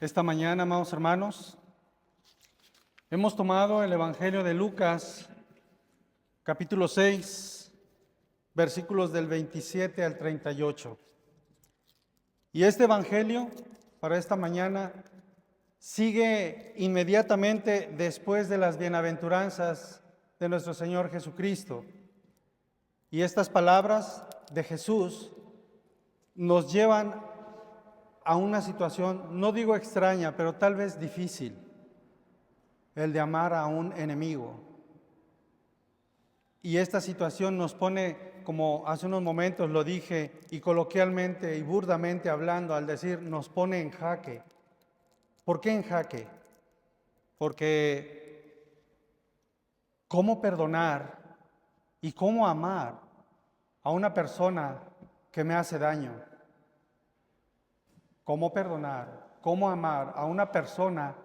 Esta mañana, amados hermanos, hemos tomado el Evangelio de Lucas, capítulo 6, versículos del 27 al 38. Y este Evangelio, para esta mañana, sigue inmediatamente después de las bienaventuranzas de nuestro Señor Jesucristo. Y estas palabras de Jesús nos llevan a una situación, no digo extraña, pero tal vez difícil, el de amar a un enemigo. Y esta situación nos pone, como hace unos momentos lo dije, y coloquialmente y burdamente hablando, al decir, nos pone en jaque. ¿Por qué en jaque? Porque ¿cómo perdonar y cómo amar a una persona que me hace daño? ¿Cómo perdonar? ¿Cómo amar a una persona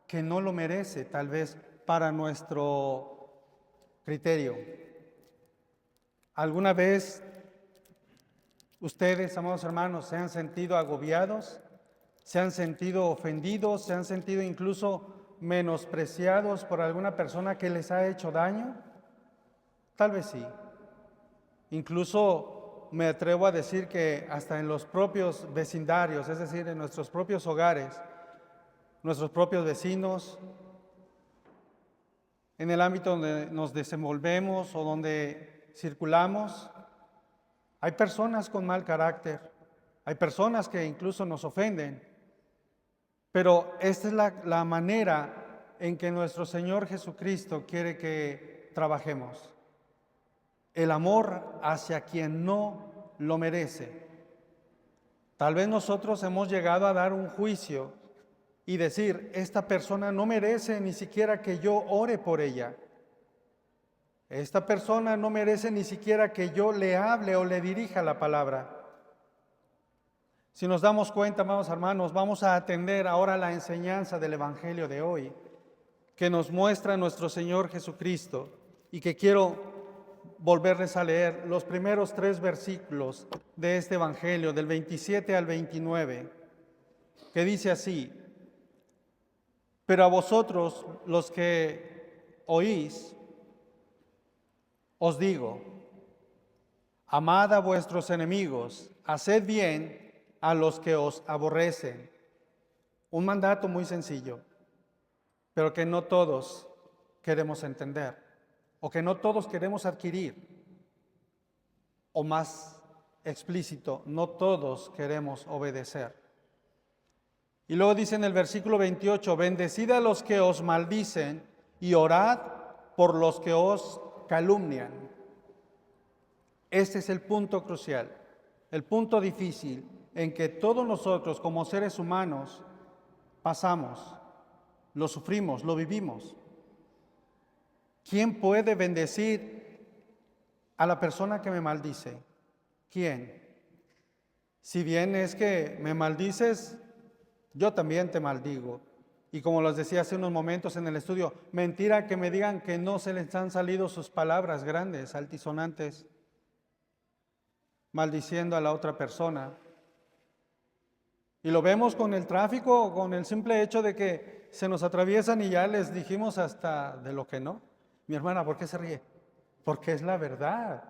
que no lo merece, tal vez para nuestro criterio? ¿Alguna vez ustedes, amados hermanos, se han sentido agobiados? ¿Se han sentido ofendidos? ¿Se han sentido incluso menospreciados por alguna persona que les ha hecho daño? Tal vez sí. Incluso me atrevo a decir que hasta en los propios vecindarios, es decir, en nuestros propios hogares, nuestros propios vecinos, en el ámbito donde nos desenvolvemos o donde circulamos, hay personas con mal carácter, hay personas que incluso nos ofenden, pero esta es la manera en que nuestro Señor Jesucristo quiere que trabajemos. El amor hacia quien no lo merece. Tal vez nosotros hemos llegado a dar un juicio y decir, esta persona no merece ni siquiera que yo ore por ella. Esta persona no merece ni siquiera que yo le hable o le dirija la palabra. Si nos damos cuenta, amados hermanos, vamos a atender ahora la enseñanza del Evangelio de hoy, que nos muestra nuestro Señor Jesucristo y que quiero volverles a leer los primeros 3 versículos de este Evangelio, del 27 al 29, que dice así: pero a vosotros, los que oís, os digo, amad a vuestros enemigos, haced bien a los que os aborrecen. Un mandato muy sencillo, pero que no todos queremos entender, o que no todos queremos adquirir, o más explícito, no todos queremos obedecer. Y luego dice en el versículo 28, bendecid a los que os maldicen y orad por los que os calumnian. Este es el punto crucial, el punto difícil en que todos nosotros como seres humanos pasamos, lo sufrimos, lo vivimos. ¿Quién puede bendecir a la persona que me maldice? ¿Quién? Si bien es que me maldices, yo también te maldigo. Y como les decía hace unos momentos en el estudio, mentira que me digan que no se les han salido sus palabras grandes, altisonantes, maldiciendo a la otra persona. Y lo vemos con el tráfico, con el simple hecho de que se nos atraviesan y ya les dijimos hasta de lo que no. Mi hermana, ¿por qué se ríe? Porque es la verdad.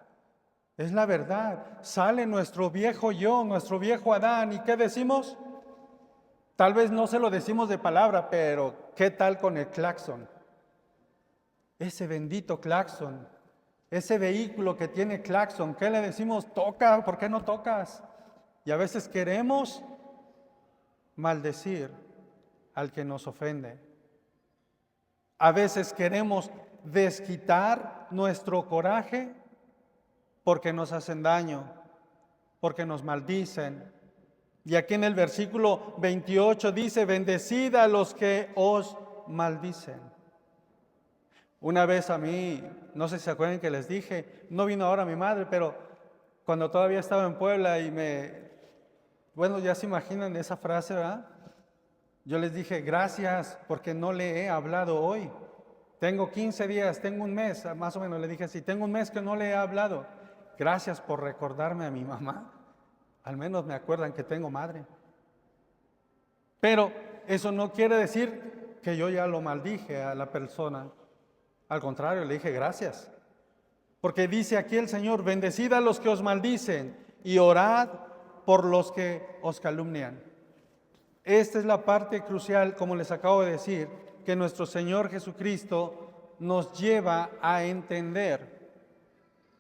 Es la verdad. Sale nuestro viejo yo, nuestro viejo Adán. ¿Y qué decimos? Tal vez no se lo decimos de palabra, pero ¿qué tal con el claxon? Ese bendito claxon, ese vehículo que tiene claxon, ¿qué le decimos? Toca, ¿por qué no tocas? Y a veces queremos maldecir al que nos ofende. A veces queremos desquitar nuestro coraje porque nos hacen daño, porque nos maldicen. Y aquí en el versículo 28 dice, bendecid a los que os maldicen. Una vez a mí, no sé si se acuerdan que les dije, no vino ahora mi madre, pero cuando todavía estaba en Puebla bueno, ya se imaginan esa frase, ¿verdad? Yo les dije, gracias porque no le he hablado hoy. Tengo 15 días, tengo un mes, más o menos le dije así, tengo un mes que no le he hablado. Gracias por recordarme a mi mamá. Al menos me acuerdan que tengo madre. Pero Eso no quiere decir que yo ya lo maldije a la persona. Al contrario, le dije gracias. Porque dice aquí el Señor, bendecid a los que os maldicen y orad por los que os calumnian. Esta es la parte crucial, como les acabo de decir, que nuestro Señor Jesucristo nos lleva a entender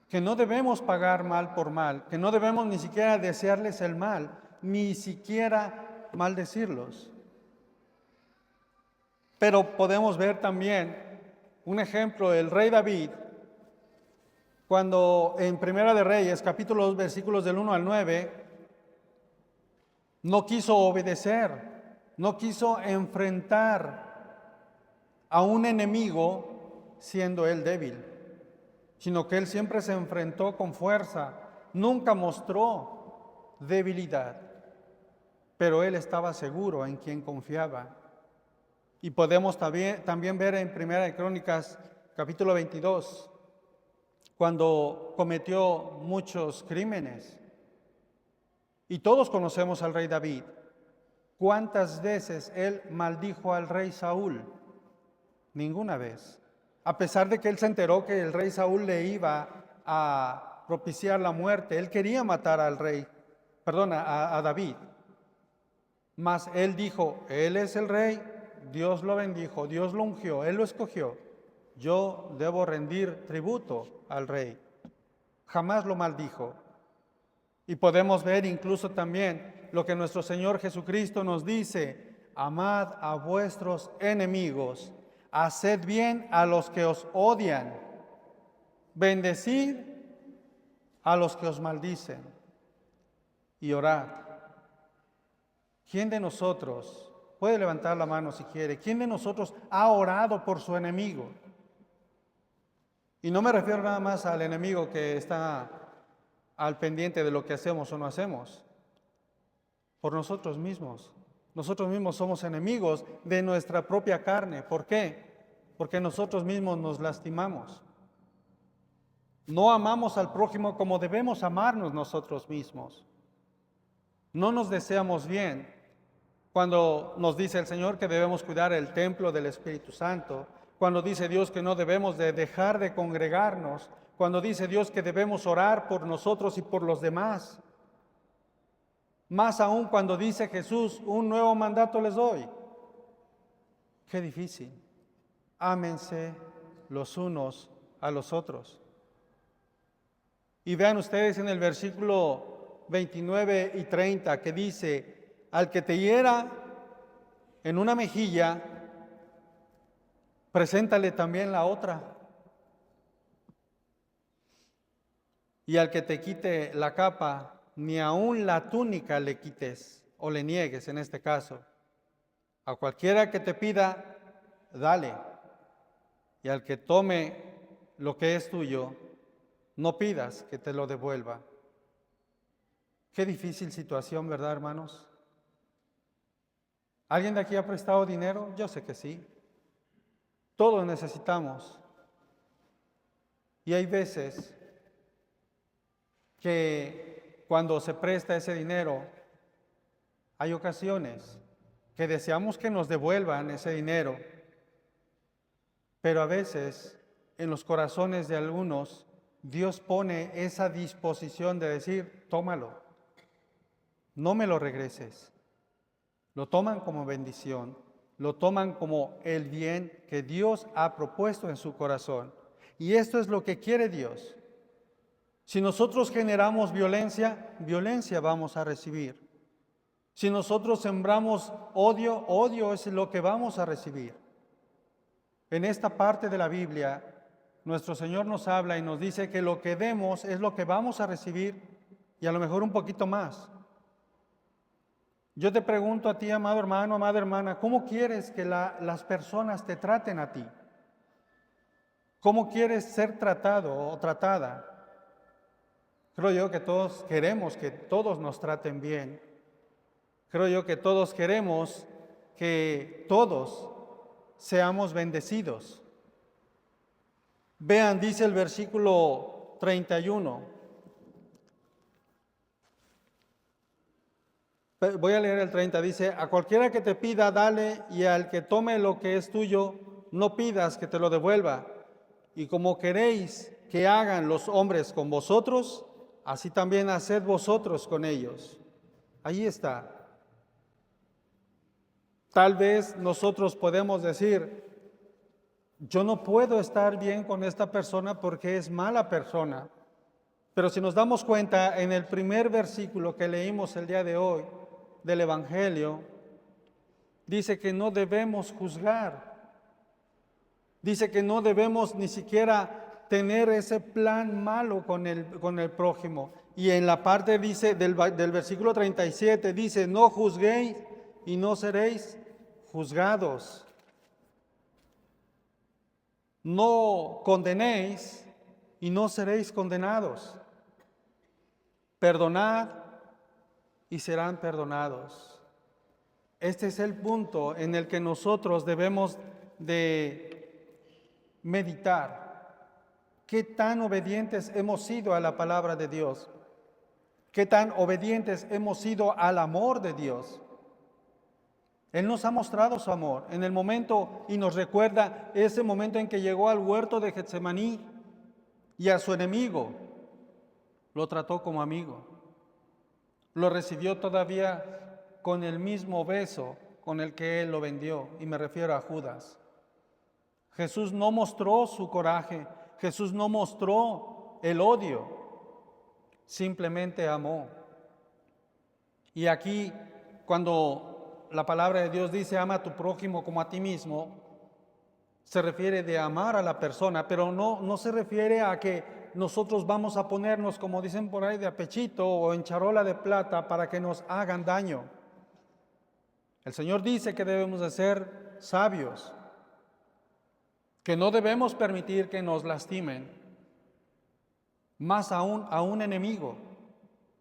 que no debemos pagar mal por mal, que no debemos ni siquiera desearles el mal, ni siquiera maldecirlos. Pero podemos ver también un ejemplo, el rey David, cuando en Primera de Reyes, capítulo 2, versículos del 1 al 9, no quiso obedecer, no quiso enfrentar a un enemigo siendo él débil, sino que él siempre se enfrentó con fuerza, nunca mostró debilidad, pero él estaba seguro en quien confiaba. Y podemos también ver en Primera de Crónicas, capítulo 22, cuando cometió muchos crímenes. Y todos conocemos al rey David. ¿Cuántas veces él maldijo al rey Saúl? Ninguna vez. A pesar de que él se enteró que el rey Saúl le iba a propiciar la muerte, él quería matar al rey, a David. Mas él dijo, él es el rey, Dios lo bendijo, Dios lo ungió, él lo escogió. Yo debo rendir tributo al rey. Jamás lo maldijo. Y podemos ver incluso también lo que nuestro Señor Jesucristo nos dice, amad a vuestros enemigos, haced bien a los que os odian, bendecid a los que os maldicen y orad. ¿Quién de nosotros, puede levantar la mano si quiere, quién de nosotros ha orado por su enemigo? Y no me refiero nada más al enemigo que está al pendiente de lo que hacemos o no hacemos, por nosotros mismos. Nosotros mismos somos enemigos de nuestra propia carne. ¿Por qué? Porque nosotros mismos nos lastimamos. No amamos al prójimo como debemos amarnos nosotros mismos. No nos deseamos bien. Cuando nos dice el Señor que debemos cuidar el templo del Espíritu Santo, cuando dice Dios que no debemos de dejar de congregarnos, cuando dice Dios que debemos orar por nosotros y por los demás. Más aún cuando dice Jesús, un nuevo mandato les doy. Qué difícil. Ámense los unos a los otros. Y vean ustedes en el versículo 29 y 30 que dice, al que te hiera en una mejilla, preséntale también la otra. Y al que te quite la capa, ni aun la túnica le quites o le niegues en este caso. A cualquiera que te pida, dale. Y al que tome lo que es tuyo, no pidas que te lo devuelva. Qué difícil situación, ¿verdad, hermanos? ¿Alguien de aquí ha prestado dinero? Yo sé que sí. Todos necesitamos. Y hay veces que cuando se presta ese dinero, hay ocasiones que deseamos que nos devuelvan ese dinero, pero a veces en los corazones de algunos Dios pone esa disposición de decir, tómalo, no me lo regreses. Lo toman como bendición, lo toman como el bien que Dios ha propuesto en su corazón. Y esto es lo que quiere Dios. Si nosotros generamos violencia, violencia vamos a recibir. Si nosotros sembramos odio, odio es lo que vamos a recibir. En esta parte de la Biblia, nuestro Señor nos habla y nos dice que lo que demos es lo que vamos a recibir y a lo mejor un poquito más. Yo te pregunto a ti, amado hermano, amada hermana, ¿cómo quieres que las personas te traten a ti? ¿Cómo quieres ser tratado o tratada? Creo yo que todos queremos que todos nos traten bien. Creo yo que todos queremos que todos seamos bendecidos. Vean, dice el versículo 31. Voy a leer el 30, dice, a cualquiera que te pida, dale, y al que tome lo que es tuyo, no pidas que te lo devuelva. Y como queréis que hagan los hombres con vosotros, así también haced vosotros con ellos. Ahí está. Tal vez nosotros podemos decir, yo no puedo estar bien con esta persona porque es mala persona. Pero si nos damos cuenta, en el primer versículo que leímos el día de hoy del Evangelio, dice que no debemos juzgar. Dice que no debemos ni siquiera tener ese plan malo con el prójimo. Y en la parte dice del versículo 37, dice, no juzguéis y no seréis juzgados. No condenéis y no seréis condenados. Perdonad y serán perdonados. Este es el punto en el que nosotros debemos de meditar. ¿Qué tan obedientes hemos sido a la palabra de Dios? ¿Qué tan obedientes hemos sido al amor de Dios? Él nos ha mostrado su amor en el momento y nos recuerda ese momento en que llegó al huerto de Getsemaní y a su enemigo lo trató como amigo. Lo recibió todavía con el mismo beso con el que él lo vendió, y me refiero a Judas. Jesús no mostró su coraje, Jesús no mostró el odio, simplemente amó. Y aquí, cuando la palabra de Dios dice ama a tu prójimo como a ti mismo, se refiere de amar a la persona, pero no se refiere a que nosotros vamos a ponernos, como dicen por ahí, de apechito o en charola de plata para que nos hagan daño. El Señor dice que debemos de ser sabios, que no debemos permitir que nos lastimen, más aún a un enemigo.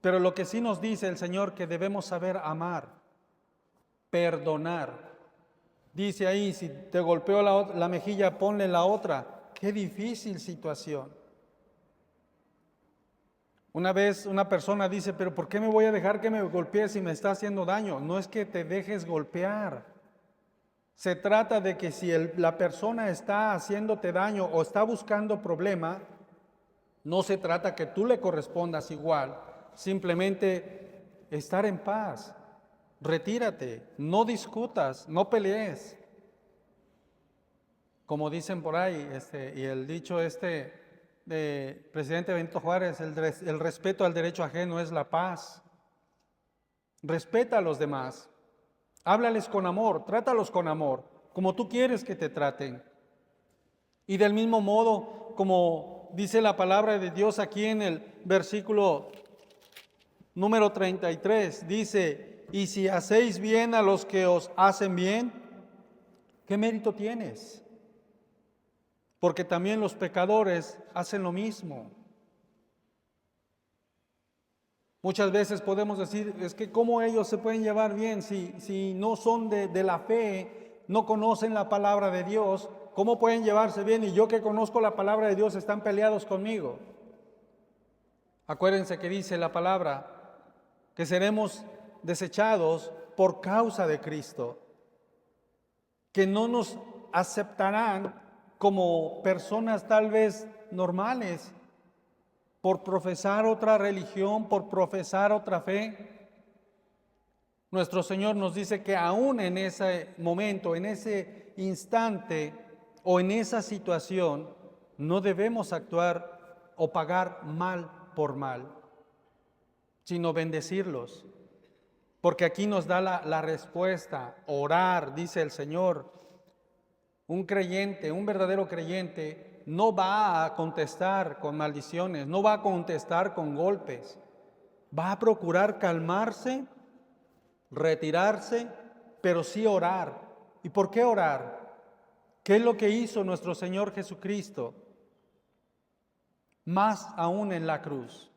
Pero lo que sí nos dice el Señor que debemos saber amar, perdonar. Dice ahí, si te golpeó la mejilla, ponle la otra. Qué difícil situación. Una vez una persona dice, pero ¿por qué me voy a dejar que me golpee si me está haciendo daño? No es que te dejes golpear. Se trata de que si la persona está haciéndote daño o está buscando problema, no se trata que tú le correspondas igual. Simplemente estar en paz. Retírate, no discutas, no pelees. Como dicen por ahí, y el dicho de presidente Benito Juárez, el respeto al derecho ajeno es la paz. Respeta a los demás, háblales con amor, trátalos con amor, como tú quieres que te traten. Y del mismo modo, como dice la palabra de Dios aquí en el versículo número 33, dice, y si hacéis bien a los que os hacen bien, ¿qué mérito tienes? Porque también los pecadores hacen lo mismo. Muchas veces podemos decir, es que ¿cómo ellos se pueden llevar bien si no son de la fe, no conocen la palabra de Dios? ¿Cómo pueden llevarse bien? Y yo que conozco la palabra de Dios están peleados conmigo. Acuérdense que dice la palabra que seremos desechados por causa de Cristo, que no nos aceptarán como personas tal vez normales, por profesar otra religión, por profesar otra fe. Nuestro Señor nos dice que aún en ese momento, en ese instante o en esa situación, no debemos actuar o pagar mal por mal, sino bendecirlos. Porque aquí nos da la respuesta, orar, dice el Señor. Un creyente, un verdadero creyente, no va a contestar con maldiciones, no va a contestar con golpes. Va a procurar calmarse, retirarse, pero sí orar. ¿Y por qué orar? ¿Qué es lo que hizo nuestro Señor Jesucristo? Más aún en la cruz.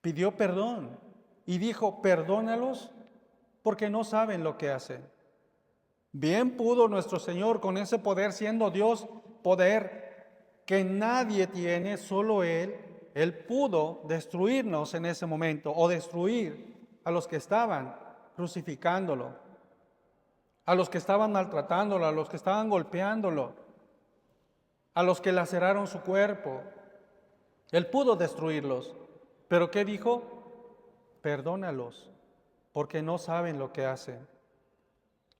Pidió perdón y dijo, perdónalos porque no saben lo que hacen. Bien pudo nuestro Señor con ese poder, siendo Dios, poder que nadie tiene, solo Él pudo destruirnos en ese momento o destruir a los que estaban crucificándolo, a los que estaban maltratándolo, a los que estaban golpeándolo, a los que laceraron su cuerpo. Él pudo destruirlos, pero ¿qué dijo? Perdónalos, porque no saben lo que hacen.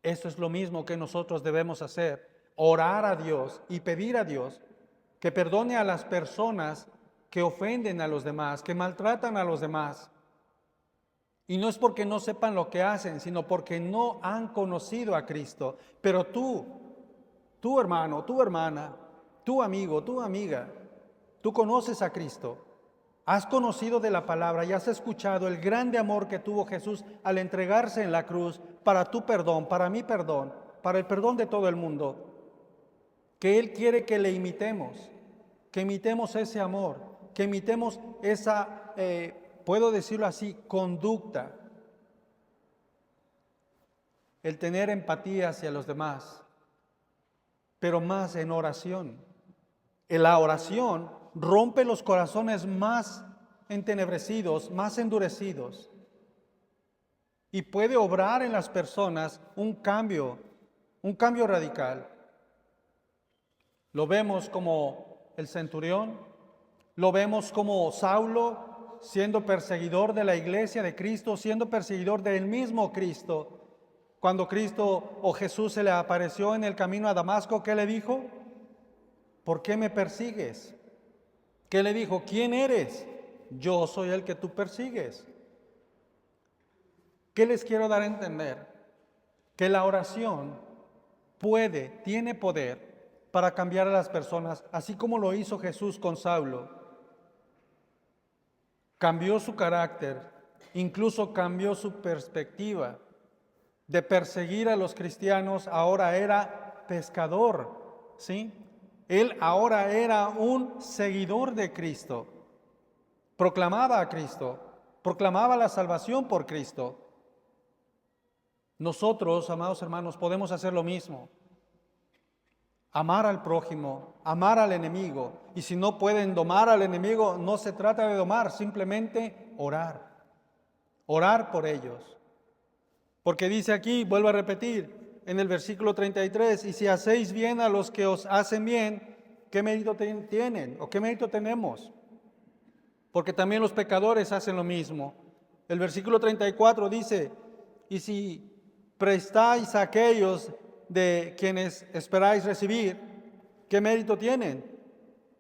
Esto es lo mismo que nosotros debemos hacer, orar a Dios y pedir a Dios que perdone a las personas que ofenden a los demás, que maltratan a los demás. Y no es porque no sepan lo que hacen, sino porque no han conocido a Cristo. Pero tú hermano, tu hermana, tu amigo, tu amiga, tú conoces a Cristo. Has conocido de la palabra y has escuchado el grande amor que tuvo Jesús al entregarse en la cruz para tu perdón, para mi perdón, para el perdón de todo el mundo. Que Él quiere que le imitemos, que imitemos ese amor, que imitemos esa, puedo decirlo así, conducta. El tener empatía hacia los demás, pero más en oración. En la oración rompe los corazones más entenebrecidos, más endurecidos, y puede obrar en las personas un cambio radical. Lo vemos como el centurión, lo vemos como Saulo, siendo perseguidor de la iglesia de Cristo, siendo perseguidor del mismo Cristo. Cuando Cristo o Jesús se le apareció en el camino a Damasco, ¿qué le dijo? ¿Por qué me persigues? ¿Qué le dijo? ¿Quién eres? Yo soy el que tú persigues. ¿Qué les quiero dar a entender? Que la oración tiene poder para cambiar a las personas, así como lo hizo Jesús con Saulo. Cambió su carácter, incluso cambió su perspectiva. De perseguir a los cristianos, ahora era pescador, ¿sí? Él ahora era un seguidor de Cristo. Proclamaba a Cristo, proclamaba la salvación por Cristo. Nosotros, amados hermanos, podemos hacer lo mismo. Amar al prójimo, amar al enemigo. Y si no pueden domar al enemigo, no se trata de domar, simplemente orar. Orar por ellos. Porque dice aquí, vuelvo a repetir, en el versículo 33, y si hacéis bien a los que os hacen bien, ¿qué mérito tienen o qué mérito tenemos? Porque también los pecadores hacen lo mismo. El versículo 34 dice, y si prestáis a aquellos de quienes esperáis recibir, ¿qué mérito tienen?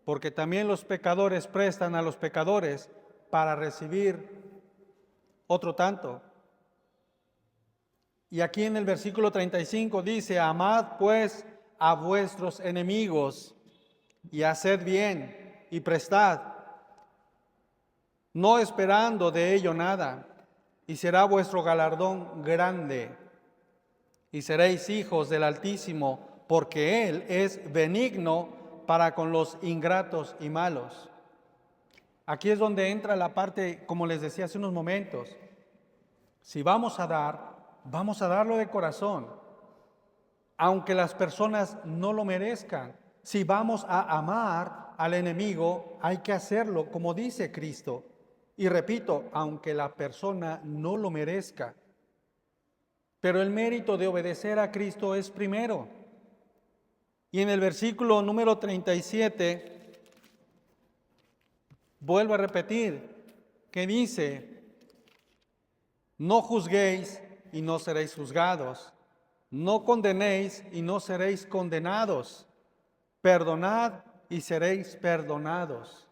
Porque también los pecadores prestan a los pecadores para recibir otro tanto. Y aquí en el versículo 35 dice, amad pues a vuestros enemigos y haced bien y prestad, no esperando de ello nada, y será vuestro galardón grande, y seréis hijos del Altísimo, porque Él es benigno para con los ingratos y malos. Aquí es donde entra la parte, como les decía hace unos momentos, si vamos a darlo de corazón, aunque las personas no lo merezcan. Si vamos a amar al enemigo, hay que hacerlo como dice Cristo. Y repito, aunque la persona no lo merezca. Pero el mérito de obedecer a Cristo es primero. Y en el versículo número 37, vuelvo a repetir, que dice, no juzguéis y no seréis juzgados. No condenéis y no seréis condenados. Perdonad y seréis perdonados.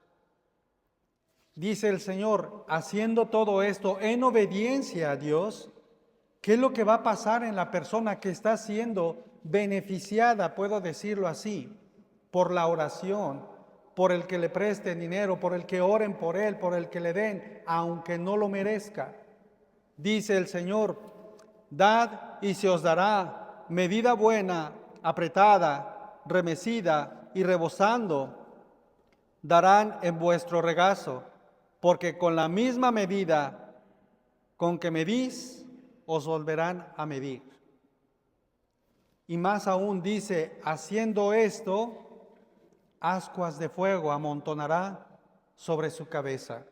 Dice el Señor, haciendo todo esto en obediencia a Dios, ¿qué es lo que va a pasar en la persona que está siendo beneficiada, puedo decirlo así, por la oración, por el que le presten dinero, por el que oren por él, por el que le den, aunque no lo merezca? Dice el Señor, dad y se os dará, medida buena, apretada, remecida y rebosando, darán en vuestro regazo, porque con la misma medida con que medís, os volverán a medir. Y más aún dice, haciendo esto, ascuas de fuego amontonará sobre su cabeza.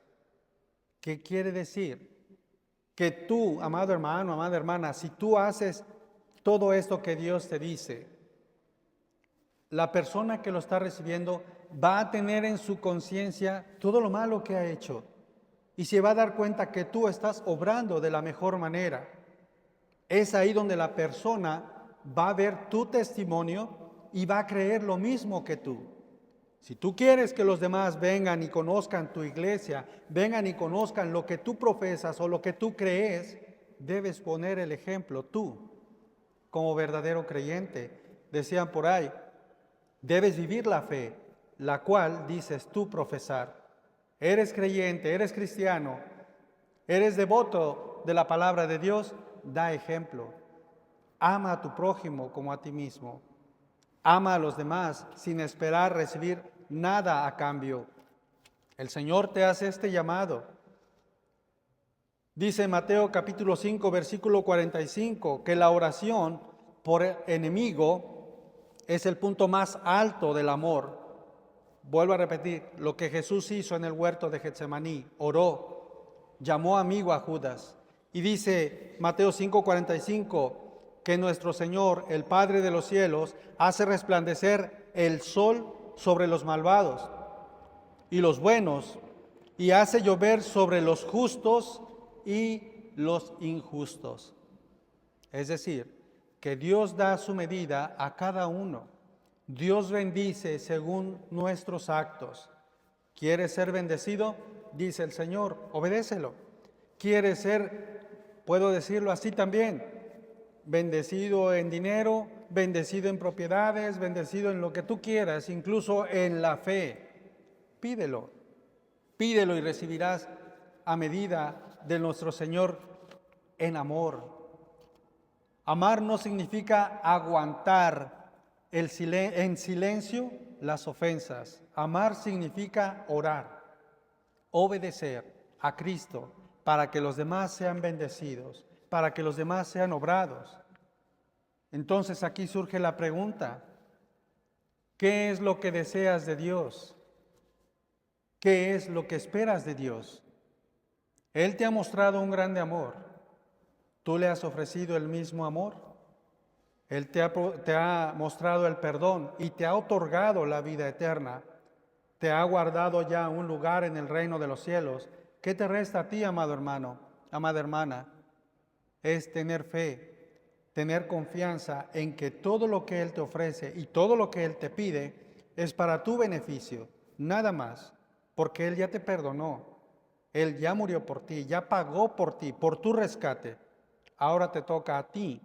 ¿Qué quiere decir? que tú, amado hermano, amada hermana, si tú haces todo esto que Dios te dice, la persona que lo está recibiendo va a tener en su conciencia todo lo malo que ha hecho y se va a dar cuenta que tú estás obrando de la mejor manera. Es ahí donde la persona va a ver tu testimonio y va a creer lo mismo que tú. Si tú quieres que los demás vengan y conozcan tu iglesia, vengan y conozcan lo que tú profesas o lo que tú crees, debes poner el ejemplo tú, como verdadero creyente. Decían por ahí, debes vivir la fe, la cual dices tú profesar. Eres creyente, eres cristiano, eres devoto de la palabra de Dios, da ejemplo. Ama a tu prójimo como a ti mismo. Ama a los demás sin esperar recibir nada a cambio. El Señor te hace este llamado. Dice Mateo capítulo 5, versículo 45, que la oración por el enemigo es el punto más alto del amor. Vuelvo a repetir, lo que Jesús hizo en el huerto de Getsemaní, oró, llamó amigo a Judas. Y dice Mateo 5:45 que nuestro Señor, el Padre de los cielos, hace resplandecer el sol sobre los malvados y los buenos, y hace llover sobre los justos y los injustos. Es decir, que Dios da su medida a cada uno. Dios bendice según nuestros actos. ¿Quieres ser bendecido? Dice el Señor, obedécelo. ¿Quieres ser, puedo decirlo así también, bendecido en dinero, bendecido en propiedades, bendecido en lo que tú quieras, incluso en la fe? Pídelo, pídelo y recibirás a medida de nuestro Señor en amor. Amar no significa aguantar en silencio las ofensas. Amar significa orar, obedecer a Cristo para que los demás sean bendecidos, para que los demás sean obrados. Entonces aquí surge la pregunta, ¿qué es lo que deseas de Dios? ¿Qué es lo que esperas de Dios? Él te ha mostrado un grande amor. ¿Tú le has ofrecido el mismo amor? Él te ha mostrado el perdón y te ha otorgado la vida eterna. Te ha guardado ya un lugar en el reino de los cielos. ¿Qué te resta a ti, amado hermano, amada hermana? Es tener fe, tener confianza en que todo lo que Él te ofrece y todo lo que Él te pide es para tu beneficio, nada más, porque Él ya te perdonó. Él ya murió por ti, ya pagó por ti, por tu rescate. Ahora te toca a ti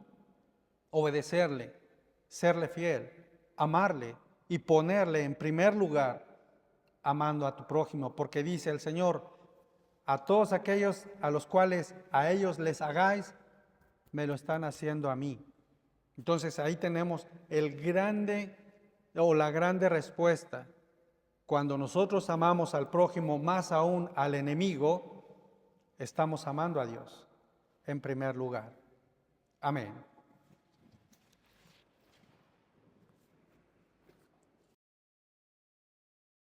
obedecerle, serle fiel, amarle y ponerle en primer lugar, amando a tu prójimo, porque dice el Señor, a todos aquellos a los cuales a ellos les hagáis, me lo están haciendo a mí. Entonces ahí tenemos la grande respuesta. Cuando nosotros amamos al prójimo, más aún al enemigo, estamos amando a Dios en primer lugar. Amén.